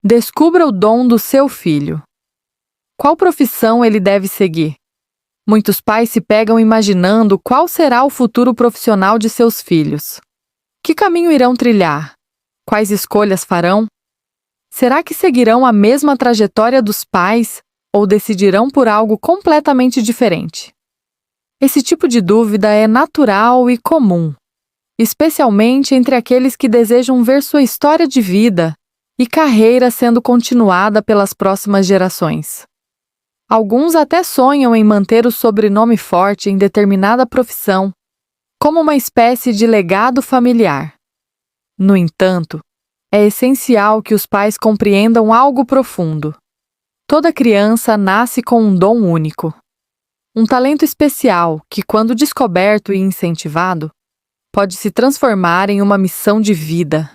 Descubra o dom do seu filho. Qual profissão ele deve seguir? Muitos pais se pegam imaginando qual será o futuro profissional de seus filhos. Que caminho irão trilhar? Quais escolhas farão? Será que seguirão a mesma trajetória dos pais ou decidirão por algo completamente diferente? Esse tipo de dúvida é natural e comum, especialmente entre aqueles que desejam ver sua história de vida e carreira sendo continuada pelas próximas gerações. Alguns até sonham em manter o sobrenome forte em determinada profissão, como uma espécie de legado familiar. No entanto, é essencial que os pais compreendam algo profundo. Toda criança nasce com um dom único. Um talento especial que, quando descoberto e incentivado, pode se transformar em uma missão de vida.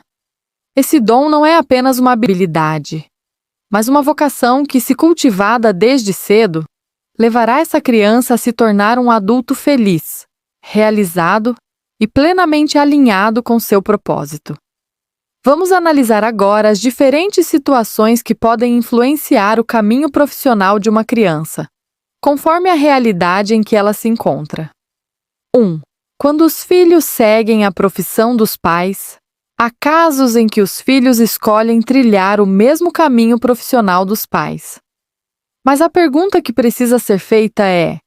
Esse dom não é apenas uma habilidade, mas uma vocação que, se cultivada desde cedo, levará essa criança a se tornar um adulto feliz, realizado e plenamente alinhado com seu propósito. Vamos analisar agora as diferentes situações que podem influenciar o caminho profissional de uma criança, conforme a realidade em que ela se encontra. 1. Quando os filhos seguem a profissão dos pais, há casos em que os filhos escolhem trilhar o mesmo caminho profissional dos pais. Mas a pergunta que precisa ser feita é: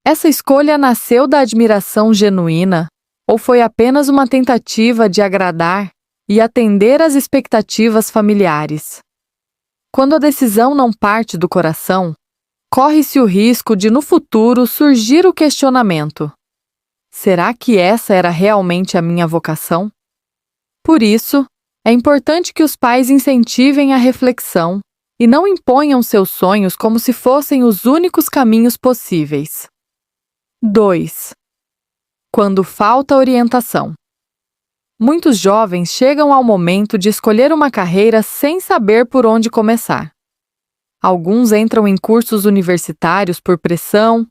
essa escolha nasceu da admiração genuína ou foi apenas uma tentativa de agradar e atender às expectativas familiares? Quando a decisão não parte do coração, corre-se o risco de, no futuro, surgir o questionamento: será que essa era realmente a minha vocação? Por isso, é importante que os pais incentivem a reflexão e não imponham seus sonhos como se fossem os únicos caminhos possíveis. 2. Quando falta orientação. Muitos jovens chegam ao momento de escolher uma carreira sem saber por onde começar. Alguns entram em cursos universitários por pressão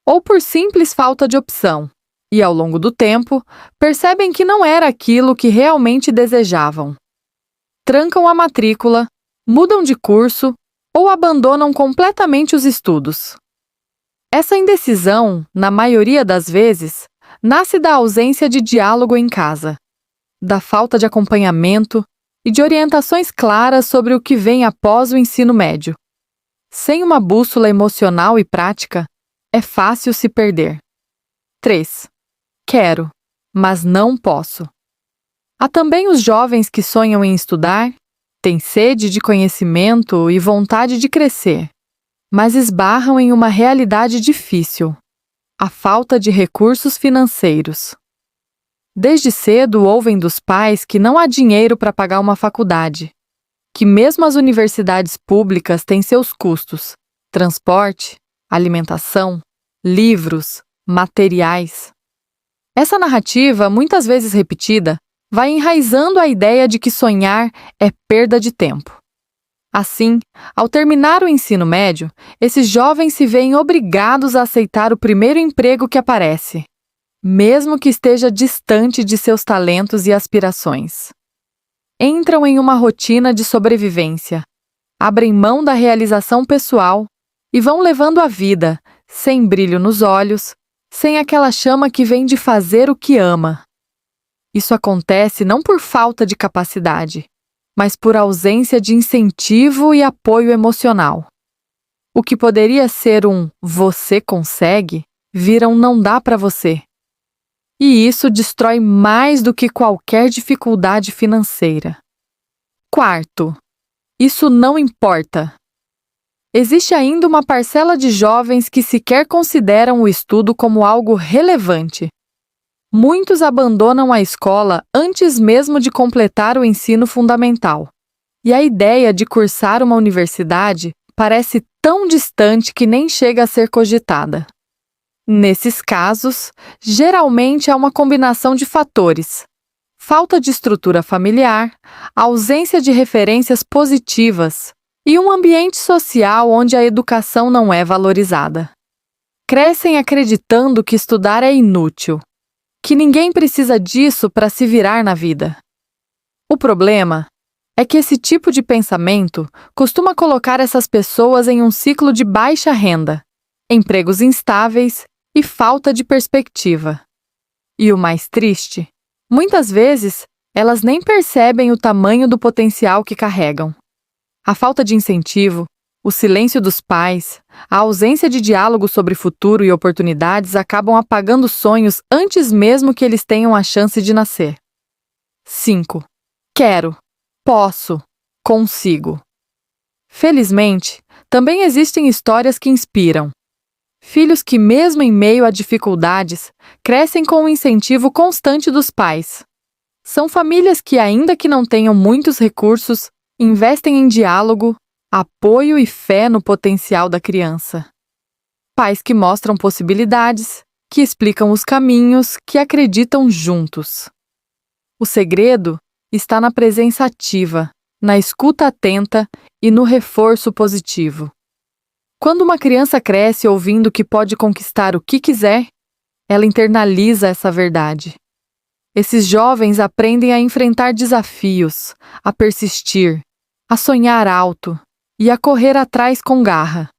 ou por simples falta de opção, e, ao longo do tempo, percebem que não era aquilo que realmente desejavam. Trancam a matrícula, mudam de curso ou abandonam completamente os estudos. Essa indecisão, na maioria das vezes, nasce da ausência de diálogo em casa, da falta de acompanhamento e de orientações claras sobre o que vem após o ensino médio. Sem uma bússola emocional e prática, é fácil se perder. 3. Quero, mas não posso. Há também os jovens que sonham em estudar, têm sede de conhecimento e vontade de crescer, mas esbarram em uma realidade difícil: a falta de recursos financeiros. Desde cedo ouvem dos pais que não há dinheiro para pagar uma faculdade, que mesmo as universidades públicas têm seus custos: transporte, alimentação, livros, materiais. Essa narrativa, muitas vezes repetida, vai enraizando a ideia de que sonhar é perda de tempo. Assim, ao terminar o ensino médio, esses jovens se veem obrigados a aceitar o primeiro emprego que aparece, mesmo que esteja distante de seus talentos e aspirações. Entram em uma rotina de sobrevivência, abrem mão da realização pessoal e vão levando a vida, sem brilho nos olhos, sem aquela chama que vem de fazer o que ama. Isso acontece não por falta de capacidade, mas por ausência de incentivo e apoio emocional. O que poderia ser um "você consegue" vira um "não dá para você". E isso destrói mais do que qualquer dificuldade financeira. 4. Isso não importa. Existe ainda uma parcela de jovens que sequer consideram o estudo como algo relevante. Muitos abandonam a escola antes mesmo de completar o ensino fundamental, e a ideia de cursar uma universidade parece tão distante que nem chega a ser cogitada. Nesses casos, geralmente há uma combinação de fatores: falta de estrutura familiar, ausência de referências positivas e um ambiente social onde a educação não é valorizada. Crescem acreditando que estudar é inútil, que ninguém precisa disso para se virar na vida. O problema é que esse tipo de pensamento costuma colocar essas pessoas em um ciclo de baixa renda, empregos instáveis e falta de perspectiva. E o mais triste, muitas vezes elas nem percebem o tamanho do potencial que carregam. A falta de incentivo, o silêncio dos pais, a ausência de diálogo sobre futuro e oportunidades acabam apagando sonhos antes mesmo que eles tenham a chance de nascer. 5. Quero, posso, consigo. Felizmente, também existem histórias que inspiram. Filhos que, mesmo em meio a dificuldades, crescem com o incentivo constante dos pais. São famílias que, ainda que não tenham muitos recursos, investem em diálogo, apoio e fé no potencial da criança. Pais que mostram possibilidades, que explicam os caminhos, que acreditam juntos. O segredo está na presença ativa, na escuta atenta e no reforço positivo. Quando uma criança cresce ouvindo que pode conquistar o que quiser, ela internaliza essa verdade. Esses jovens aprendem a enfrentar desafios, a persistir, a sonhar alto e a correr atrás com garra.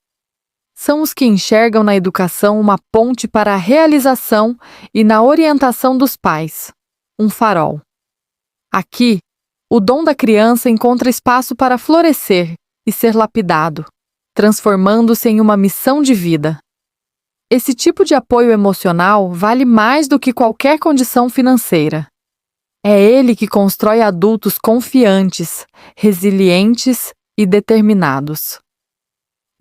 São os que enxergam na educação uma ponte para a realização e na orientação dos pais, um farol. Aqui, o dom da criança encontra espaço para florescer e ser lapidado, transformando-se em uma missão de vida. Esse tipo de apoio emocional vale mais do que qualquer condição financeira. É ele que constrói adultos confiantes, resilientes e determinados.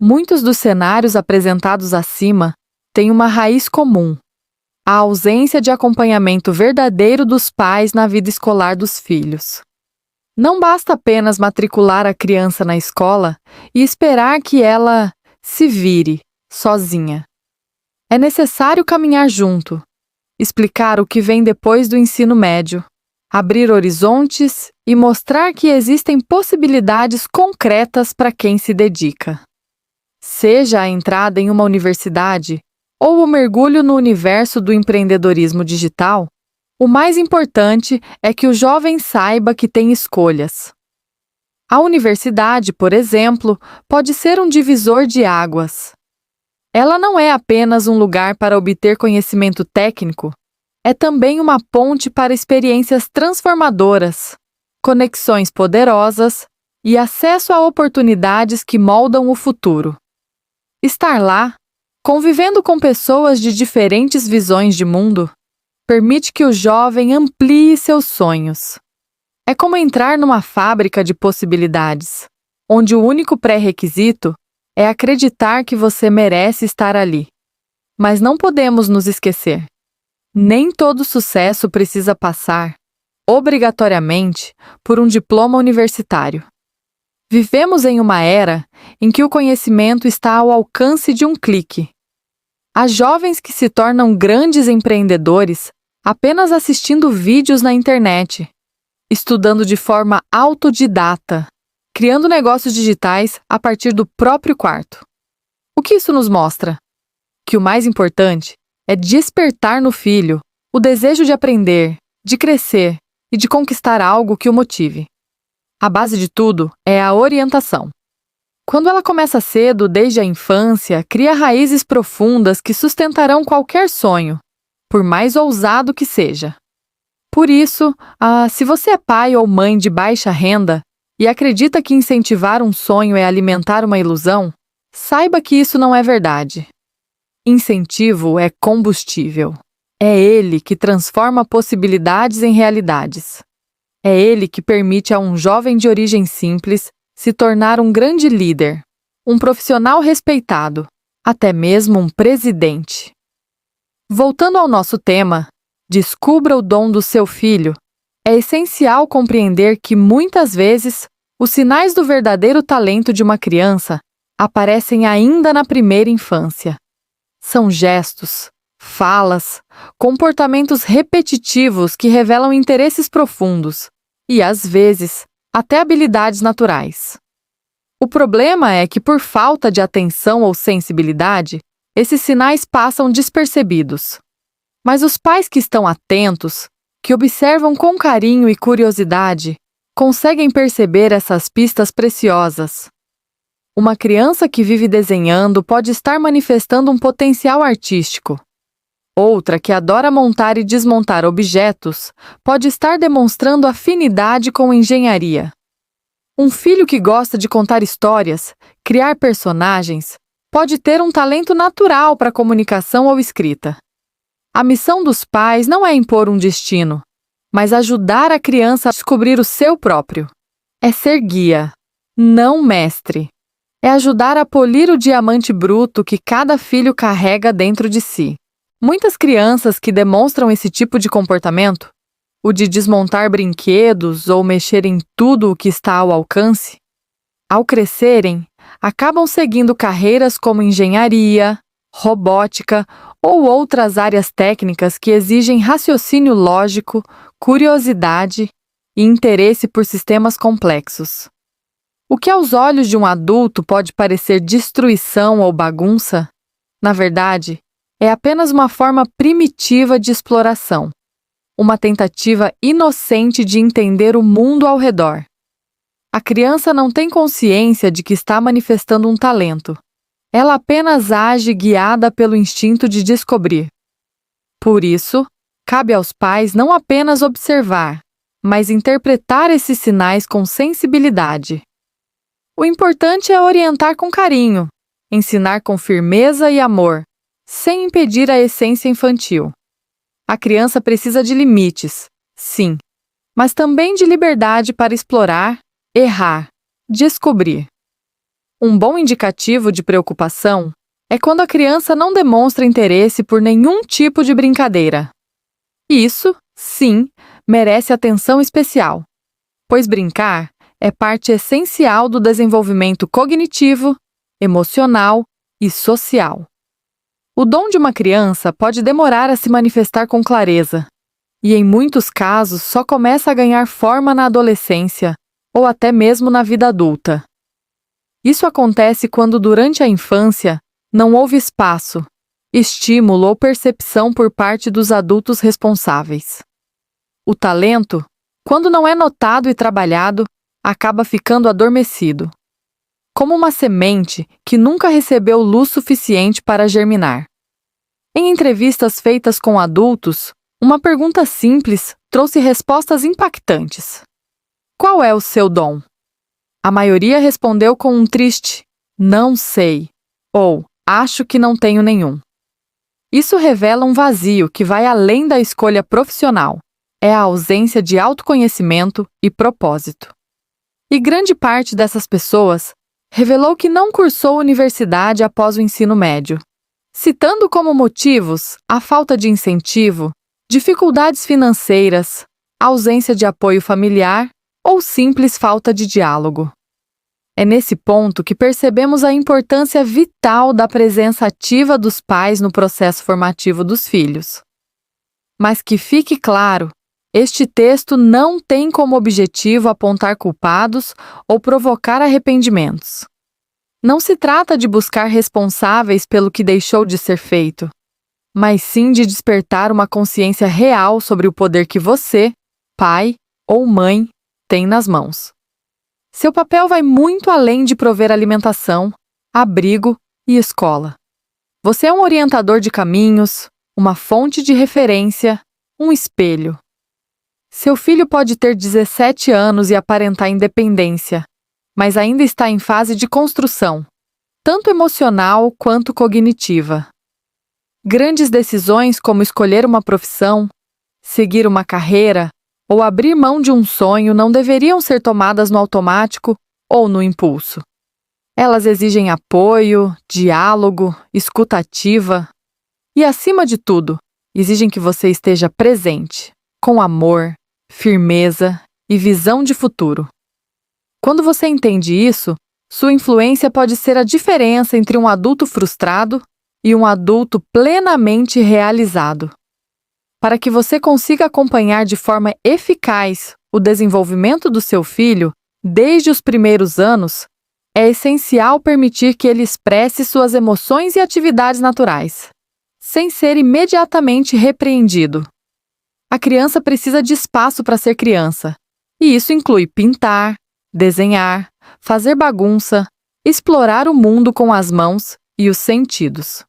Muitos dos cenários apresentados acima têm uma raiz comum: a ausência de acompanhamento verdadeiro dos pais na vida escolar dos filhos. Não basta apenas matricular a criança na escola e esperar que ela se vire sozinha. É necessário caminhar junto, explicar o que vem depois do ensino médio, abrir horizontes e mostrar que existem possibilidades concretas para quem se dedica. Seja a entrada em uma universidade ou o mergulho no universo do empreendedorismo digital, o mais importante é que o jovem saiba que tem escolhas. A universidade, por exemplo, pode ser um divisor de águas. Ela não é apenas um lugar para obter conhecimento técnico, é também uma ponte para experiências transformadoras, conexões poderosas e acesso a oportunidades que moldam o futuro. Estar lá, convivendo com pessoas de diferentes visões de mundo, permite que o jovem amplie seus sonhos. É como entrar numa fábrica de possibilidades, onde o único pré-requisito é acreditar que você merece estar ali. Mas não podemos nos esquecer. Nem todo sucesso precisa passar, obrigatoriamente, por um diploma universitário. Vivemos em uma era em que o conhecimento está ao alcance de um clique. Há jovens que se tornam grandes empreendedores apenas assistindo vídeos na internet, estudando de forma autodidata, criando negócios digitais a partir do próprio quarto. O que isso nos mostra? Que o mais importante é despertar no filho o desejo de aprender, de crescer e de conquistar algo que o motive. A base de tudo é a orientação. Quando ela começa cedo, desde a infância, cria raízes profundas que sustentarão qualquer sonho, por mais ousado que seja. Por isso, se você é pai ou mãe de baixa renda e acredita que incentivar um sonho é alimentar uma ilusão, saiba que isso não é verdade. Incentivo é combustível. É ele que transforma possibilidades em realidades. É ele que permite a um jovem de origem simples se tornar um grande líder, um profissional respeitado, até mesmo um presidente. Voltando ao nosso tema, descubra o dom do seu filho, é essencial compreender que muitas vezes os sinais do verdadeiro talento de uma criança aparecem ainda na primeira infância. São gestos, falas, comportamentos repetitivos que revelam interesses profundos e, às vezes, até habilidades naturais. O problema é que, por falta de atenção ou sensibilidade, esses sinais passam despercebidos. Mas os pais que estão atentos, que observam com carinho e curiosidade, conseguem perceber essas pistas preciosas. Uma criança que vive desenhando pode estar manifestando um potencial artístico. Outra que adora montar e desmontar objetos pode estar demonstrando afinidade com engenharia. Um filho que gosta de contar histórias, criar personagens, pode ter um talento natural para comunicação ou escrita. A missão dos pais não é impor um destino, mas ajudar a criança a descobrir o seu próprio. É ser guia, não mestre. É ajudar a polir o diamante bruto que cada filho carrega dentro de si. Muitas crianças que demonstram esse tipo de comportamento, o de desmontar brinquedos ou mexer em tudo o que está ao alcance, ao crescerem, acabam seguindo carreiras como engenharia, robótica ou outras áreas técnicas que exigem raciocínio lógico, curiosidade e interesse por sistemas complexos. O que aos olhos de um adulto pode parecer destruição ou bagunça, na verdade, é apenas uma forma primitiva de exploração, uma tentativa inocente de entender o mundo ao redor. A criança não tem consciência de que está manifestando um talento. Ela apenas age guiada pelo instinto de descobrir. Por isso, cabe aos pais não apenas observar, mas interpretar esses sinais com sensibilidade. O importante é orientar com carinho, ensinar com firmeza e amor, sem impedir a essência infantil. A criança precisa de limites, sim, mas também de liberdade para explorar, errar, descobrir. Um bom indicativo de preocupação é quando a criança não demonstra interesse por nenhum tipo de brincadeira. Isso, sim, merece atenção especial, pois brincar é parte essencial do desenvolvimento cognitivo, emocional e social. O dom de uma criança pode demorar a se manifestar com clareza, e em muitos casos só começa a ganhar forma na adolescência ou até mesmo na vida adulta. Isso acontece quando durante a infância não houve espaço, estímulo ou percepção por parte dos adultos responsáveis. O talento, quando não é notado e trabalhado, acaba ficando adormecido, como uma semente que nunca recebeu luz suficiente para germinar. Em entrevistas feitas com adultos, uma pergunta simples trouxe respostas impactantes. Qual é o seu dom? A maioria respondeu com um triste "não sei" ou "acho que não tenho nenhum". Isso revela um vazio que vai além da escolha profissional. É a ausência de autoconhecimento e propósito. E grande parte dessas pessoas revelou que não cursou universidade após o ensino médio, citando como motivos a falta de incentivo, dificuldades financeiras, ausência de apoio familiar ou simples falta de diálogo. É nesse ponto que percebemos a importância vital da presença ativa dos pais no processo formativo dos filhos. Mas que fique claro, este texto não tem como objetivo apontar culpados ou provocar arrependimentos. Não se trata de buscar responsáveis pelo que deixou de ser feito, mas sim de despertar uma consciência real sobre o poder que você, pai ou mãe, tem nas mãos. Seu papel vai muito além de prover alimentação, abrigo e escola. Você é um orientador de caminhos, uma fonte de referência, um espelho. Seu filho pode ter 17 anos e aparentar independência, mas ainda está em fase de construção, tanto emocional quanto cognitiva. Grandes decisões como escolher uma profissão, seguir uma carreira ou abrir mão de um sonho não deveriam ser tomadas no automático ou no impulso. Elas exigem apoio, diálogo, escuta ativa e, acima de tudo, exigem que você esteja presente, com amor, firmeza e visão de futuro. Quando você entende isso, sua influência pode ser a diferença entre um adulto frustrado e um adulto plenamente realizado. Para que você consiga acompanhar de forma eficaz o desenvolvimento do seu filho desde os primeiros anos, é essencial permitir que ele expresse suas emoções e atividades naturais, sem ser imediatamente repreendido. A criança precisa de espaço para ser criança, E isso inclui pintar, desenhar, fazer bagunça, explorar o mundo com as mãos e os sentidos.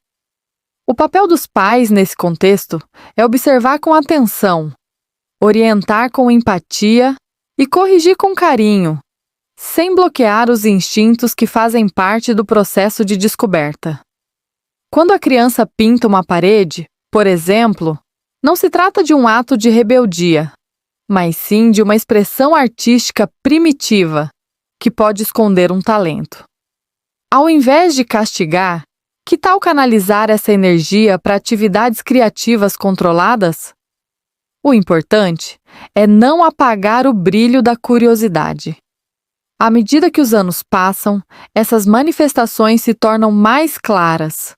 O papel dos pais nesse contexto é observar com atenção, orientar com empatia e corrigir com carinho, sem bloquear os instintos que fazem parte do processo de descoberta. Quando a criança pinta uma parede, por exemplo, não se trata de um ato de rebeldia, mas sim de uma expressão artística primitiva que pode esconder um talento. Ao invés de castigar, que tal canalizar essa energia para atividades criativas controladas? O importante é não apagar o brilho da curiosidade. À medida que os anos passam, essas manifestações se tornam mais claras.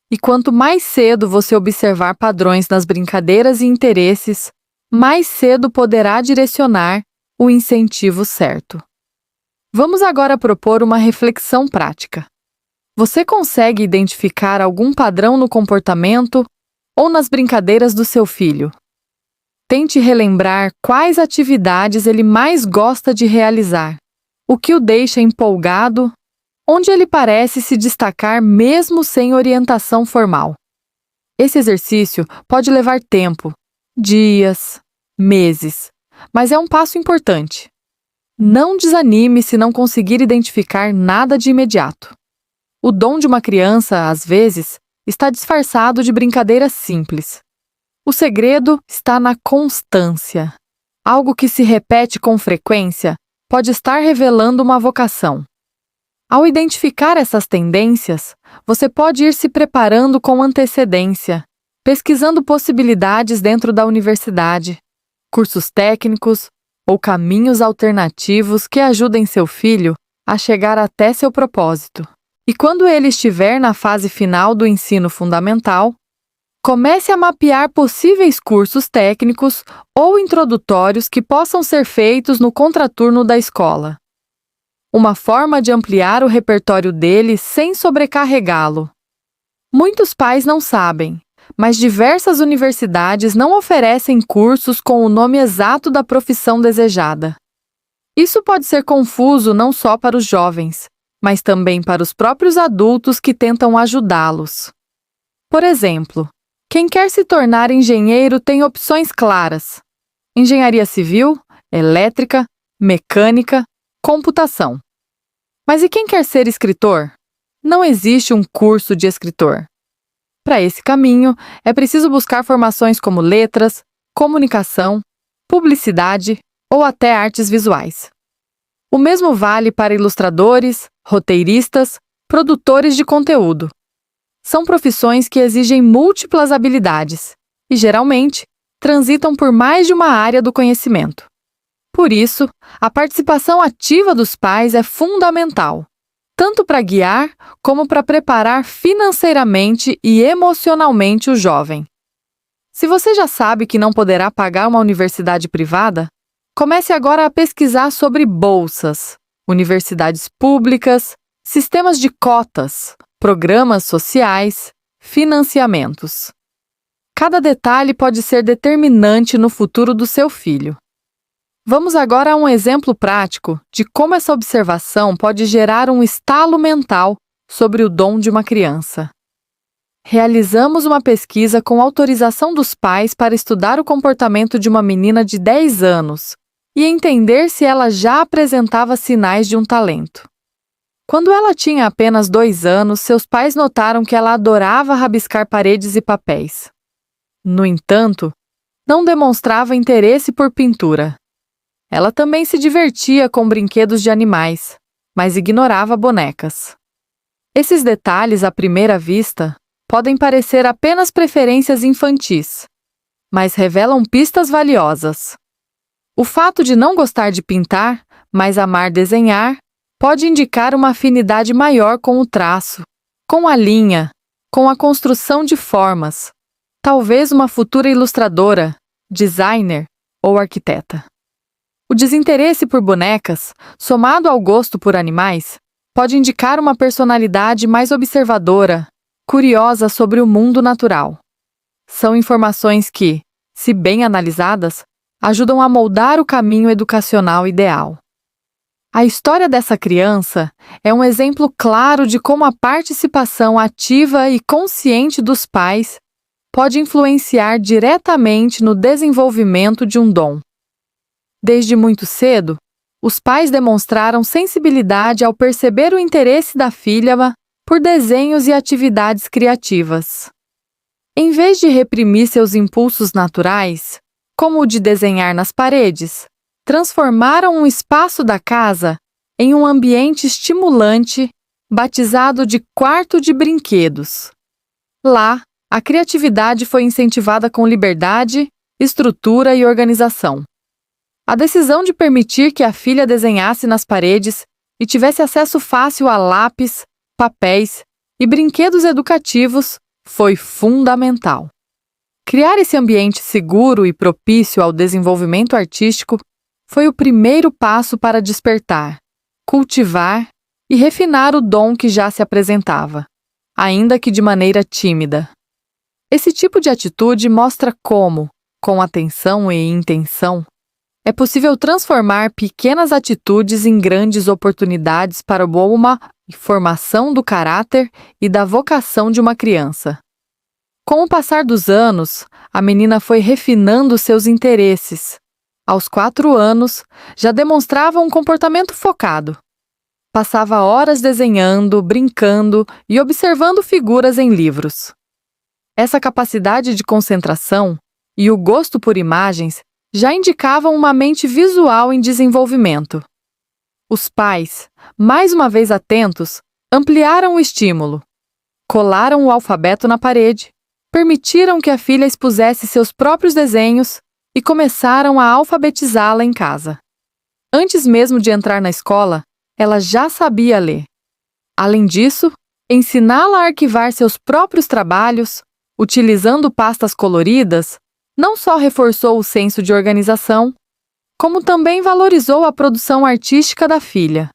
E quanto mais cedo você observar padrões nas brincadeiras e interesses, mais cedo poderá direcionar o incentivo certo. Vamos agora propor uma reflexão prática. Você consegue identificar algum padrão no comportamento ou nas brincadeiras do seu filho? Tente relembrar quais atividades ele mais gosta de realizar, o que o deixa empolgado, onde ele parece se destacar mesmo sem orientação formal. Esse exercício pode levar tempo, dias, meses, mas é um passo importante. Não desanime se não conseguir identificar nada de imediato. O dom de uma criança, às vezes, está disfarçado de brincadeiras simples. O segredo está na constância. Algo que se repete com frequência pode estar revelando uma vocação. Ao identificar essas tendências, você pode ir se preparando com antecedência, pesquisando possibilidades dentro da universidade, cursos técnicos ou caminhos alternativos que ajudem seu filho a chegar até seu propósito. E quando ele estiver na fase final do ensino fundamental, comece a mapear possíveis cursos técnicos ou introdutórios que possam ser feitos no contraturno da escola. Uma forma de ampliar o repertório dele sem sobrecarregá-lo. Muitos pais não sabem, mas diversas universidades não oferecem cursos com o nome exato da profissão desejada. Isso pode ser confuso não só para os jovens, mas também para os próprios adultos que tentam ajudá-los. Por exemplo, quem quer se tornar engenheiro tem opções claras: engenharia civil, elétrica, mecânica, computação. Mas e quem quer ser escritor? Não existe um curso de escritor. Para esse caminho, é preciso buscar formações como letras, comunicação, publicidade ou até artes visuais. O mesmo vale para ilustradores, roteiristas, produtores de conteúdo. São profissões que exigem múltiplas habilidades e, geralmente, transitam por mais de uma área do conhecimento. Por isso, a participação ativa dos pais é fundamental, tanto para guiar como para preparar financeiramente e emocionalmente o jovem. Se você já sabe que não poderá pagar uma universidade privada, comece agora a pesquisar sobre bolsas, universidades públicas, sistemas de cotas, programas sociais, financiamentos. Cada detalhe pode ser determinante no futuro do seu filho. Vamos agora a um exemplo prático de como essa observação pode gerar um estalo mental sobre o dom de uma criança. Realizamos uma pesquisa com autorização dos pais para estudar o comportamento de uma menina de 10 anos e entender se ela já apresentava sinais de um talento. Quando ela tinha apenas 2 anos, seus pais notaram que ela adorava rabiscar paredes e papéis. No entanto, não demonstrava interesse por pintura. Ela também se divertia com brinquedos de animais, mas ignorava bonecas. Esses detalhes, à primeira vista, podem parecer apenas preferências infantis, mas revelam pistas valiosas. O fato de não gostar de pintar, mas amar desenhar, pode indicar uma afinidade maior com o traço, com a linha, com a construção de formas, talvez uma futura ilustradora, designer ou arquiteta. O desinteresse por bonecas, somado ao gosto por animais, pode indicar uma personalidade mais observadora, curiosa sobre o mundo natural. São informações que, se bem analisadas, ajudam a moldar o caminho educacional ideal. A história dessa criança é um exemplo claro de como a participação ativa e consciente dos pais pode influenciar diretamente no desenvolvimento de um dom. Desde muito cedo, os pais demonstraram sensibilidade ao perceber o interesse da filha por desenhos e atividades criativas. Em vez de reprimir seus impulsos naturais, como o de desenhar nas paredes, transformaram um espaço da casa em um ambiente estimulante, batizado de quarto de brinquedos. Lá, a criatividade foi incentivada com liberdade, estrutura e organização. A decisão de permitir que a filha desenhasse nas paredes e tivesse acesso fácil a lápis, papéis e brinquedos educativos foi fundamental. Criar esse ambiente seguro e propício ao desenvolvimento artístico foi o primeiro passo para despertar, cultivar e refinar o dom que já se apresentava, ainda que de maneira tímida. Esse tipo de atitude mostra como, com atenção e intenção, é possível transformar pequenas atitudes em grandes oportunidades para a boa formação do caráter e da vocação de uma criança. Com o passar dos anos, a menina foi refinando seus interesses. Aos 4 anos, já demonstrava um comportamento focado. Passava horas desenhando, brincando e observando figuras em livros. Essa capacidade de concentração e o gosto por imagens já indicavam uma mente visual em desenvolvimento. Os pais, mais uma vez atentos, ampliaram o estímulo. Colaram o alfabeto na parede, permitiram que a filha expusesse seus próprios desenhos e começaram a alfabetizá-la em casa. Antes mesmo de entrar na escola, ela já sabia ler. Além disso, ensiná-la a arquivar seus próprios trabalhos, utilizando pastas coloridas, não só reforçou o senso de organização, como também valorizou a produção artística da filha,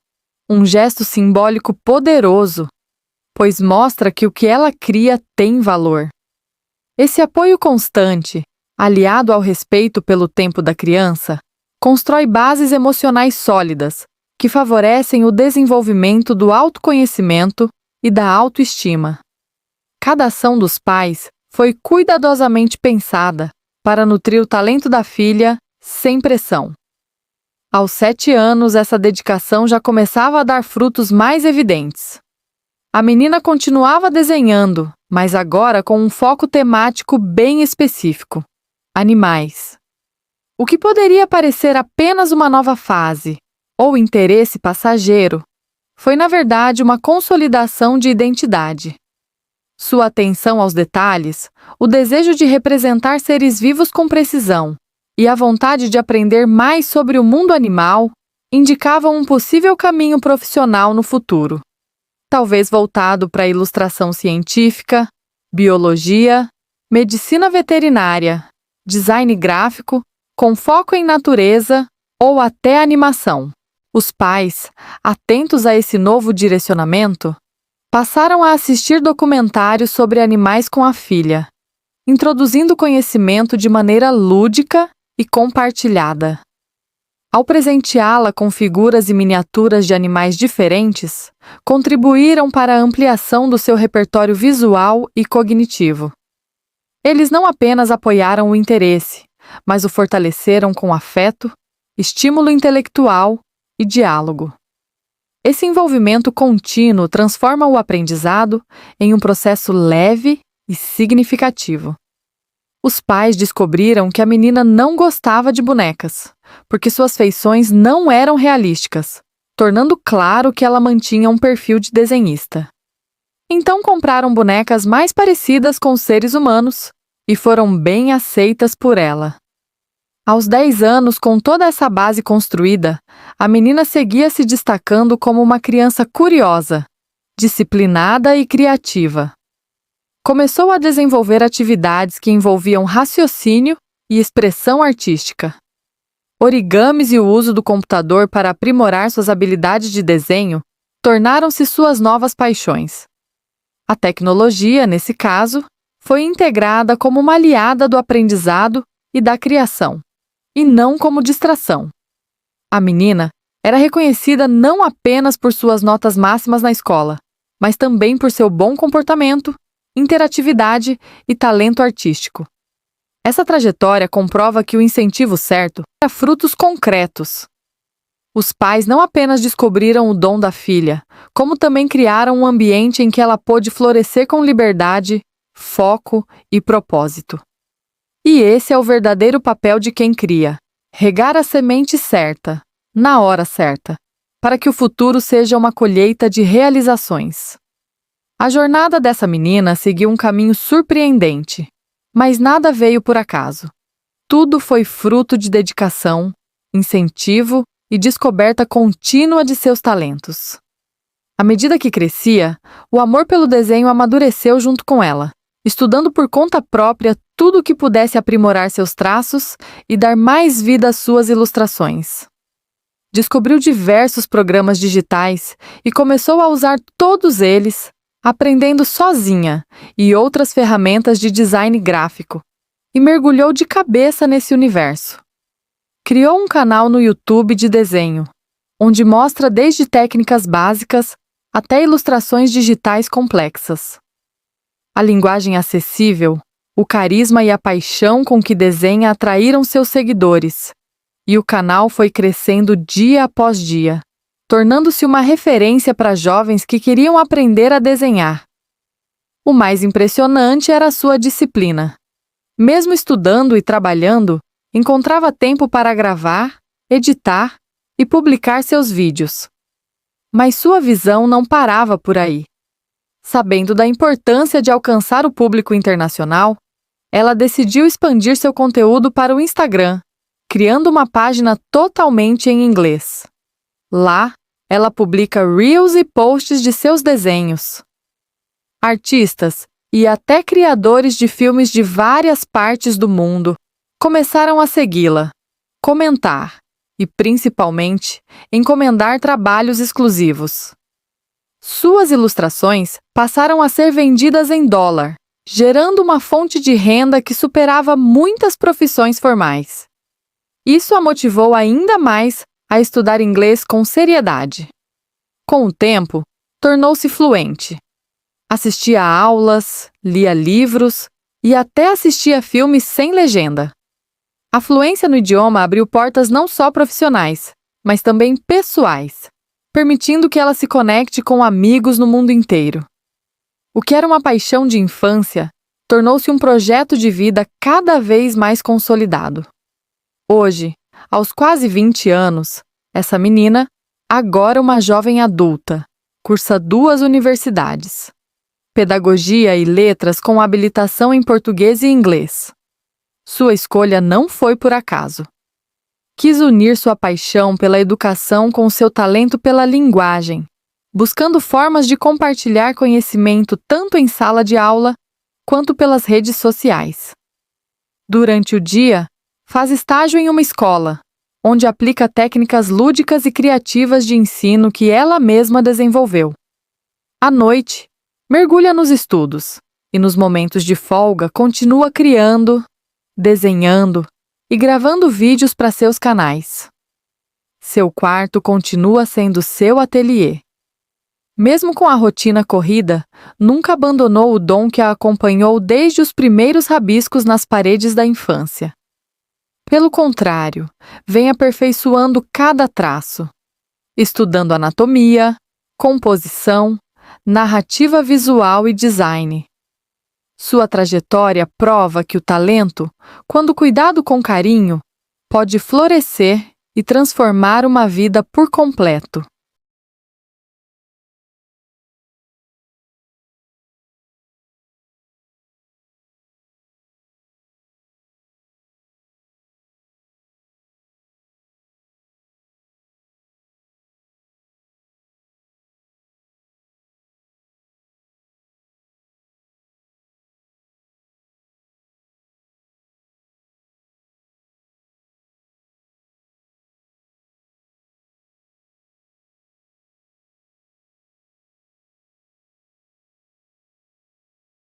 um gesto simbólico poderoso, pois mostra que o que ela cria tem valor. Esse apoio constante, aliado ao respeito pelo tempo da criança, constrói bases emocionais sólidas que favorecem o desenvolvimento do autoconhecimento e da autoestima. Cada ação dos pais foi cuidadosamente pensada para nutrir o talento da filha sem pressão. Aos 7 anos, essa dedicação já começava a dar frutos mais evidentes. A menina continuava desenhando, mas agora com um foco temático bem específico: animais. O que poderia parecer apenas uma nova fase ou interesse passageiro, foi na verdade uma consolidação de identidade. Sua atenção aos detalhes, o desejo de representar seres vivos com precisão e a vontade de aprender mais sobre o mundo animal indicavam um possível caminho profissional no futuro, talvez voltado para a ilustração científica, biologia, medicina veterinária, design gráfico, com foco em natureza ou até animação. Os pais, atentos a esse novo direcionamento, passaram a assistir documentários sobre animais com a filha, introduzindo conhecimento de maneira lúdica e compartilhada. Ao presenteá-la com figuras e miniaturas de animais diferentes, contribuíram para a ampliação do seu repertório visual e cognitivo. Eles não apenas apoiaram o interesse, mas o fortaleceram com afeto, estímulo intelectual e diálogo. Esse envolvimento contínuo transforma o aprendizado em um processo leve e significativo. Os pais descobriram que a menina não gostava de bonecas, porque suas feições não eram realísticas, tornando claro que ela mantinha um perfil de desenhista. Então compraram bonecas mais parecidas com os seres humanos e foram bem aceitas por ela. Aos 10 anos, com toda essa base construída, a menina seguia se destacando como uma criança curiosa, disciplinada e criativa. Começou a desenvolver atividades que envolviam raciocínio e expressão artística. Origamis e o uso do computador para aprimorar suas habilidades de desenho tornaram-se suas novas paixões. A tecnologia, nesse caso, foi integrada como uma aliada do aprendizado e da criação. e não como distração. A menina era reconhecida não apenas por suas notas máximas na escola, mas também por seu bom comportamento, interatividade e talento artístico. Essa trajetória comprova que o incentivo certo dá frutos concretos. Os pais não apenas descobriram o dom da filha, como também criaram um ambiente em que ela pôde florescer com liberdade, foco e propósito. E esse é o verdadeiro papel de quem cria: regar a semente certa, na hora certa, para que o futuro seja uma colheita de realizações. A jornada dessa menina seguiu um caminho surpreendente, mas nada veio por acaso. Tudo foi fruto de dedicação, incentivo e descoberta contínua de seus talentos. À medida que crescia, o amor pelo desenho amadureceu junto com ela, estudando por conta própria tudo o que pudesse aprimorar seus traços e dar mais vida às suas ilustrações. Descobriu diversos programas digitais e começou a usar todos eles, aprendendo sozinha, e outras ferramentas de design gráfico, e mergulhou de cabeça nesse universo. Criou um canal no YouTube de desenho, onde mostra desde técnicas básicas até ilustrações digitais complexas. A linguagem acessível, o carisma e a paixão com que desenha atraíram seus seguidores, e o canal foi crescendo dia após dia, tornando-se uma referência para jovens que queriam aprender a desenhar. O mais impressionante era a sua disciplina. Mesmo estudando e trabalhando, encontrava tempo para gravar, editar e publicar seus vídeos. Mas sua visão não parava por aí. Sabendo da importância de alcançar o público internacional, ela decidiu expandir seu conteúdo para o Instagram, criando uma página totalmente em inglês. Lá, ela publica reels e posts de seus desenhos. Artistas e até criadores de filmes de várias partes do mundo começaram a segui-la, comentar e, principalmente, encomendar trabalhos exclusivos. Suas ilustrações passaram a ser vendidas em dólar, gerando uma fonte de renda que superava muitas profissões formais. Isso a motivou ainda mais a estudar inglês com seriedade. Com o tempo, tornou-se fluente. Assistia a aulas, lia livros e até assistia filmes sem legenda. A fluência no idioma abriu portas não só profissionais, mas também pessoais, permitindo que ela se conecte com amigos no mundo inteiro. O que era uma paixão de infância tornou-se um projeto de vida cada vez mais consolidado. Hoje, aos quase 20 anos, essa menina, agora uma jovem adulta, cursa 2 universidades: Pedagogia e Letras com habilitação em português e inglês. Sua escolha não foi por acaso. Quis unir sua paixão pela educação com seu talento pela linguagem, buscando formas de compartilhar conhecimento tanto em sala de aula quanto pelas redes sociais. Durante o dia, faz estágio em uma escola, onde aplica técnicas lúdicas e criativas de ensino que ela mesma desenvolveu. À noite, mergulha nos estudos e, nos momentos de folga, continua criando, desenhando e gravando vídeos para seus canais. Seu quarto continua sendo seu ateliê. Mesmo com a rotina corrida, nunca abandonou o dom que a acompanhou desde os primeiros rabiscos nas paredes da infância. Pelo contrário, vem aperfeiçoando cada traço, estudando anatomia, composição, narrativa visual e design. Sua trajetória prova que o talento, quando cuidado com carinho, pode florescer e transformar uma vida por completo.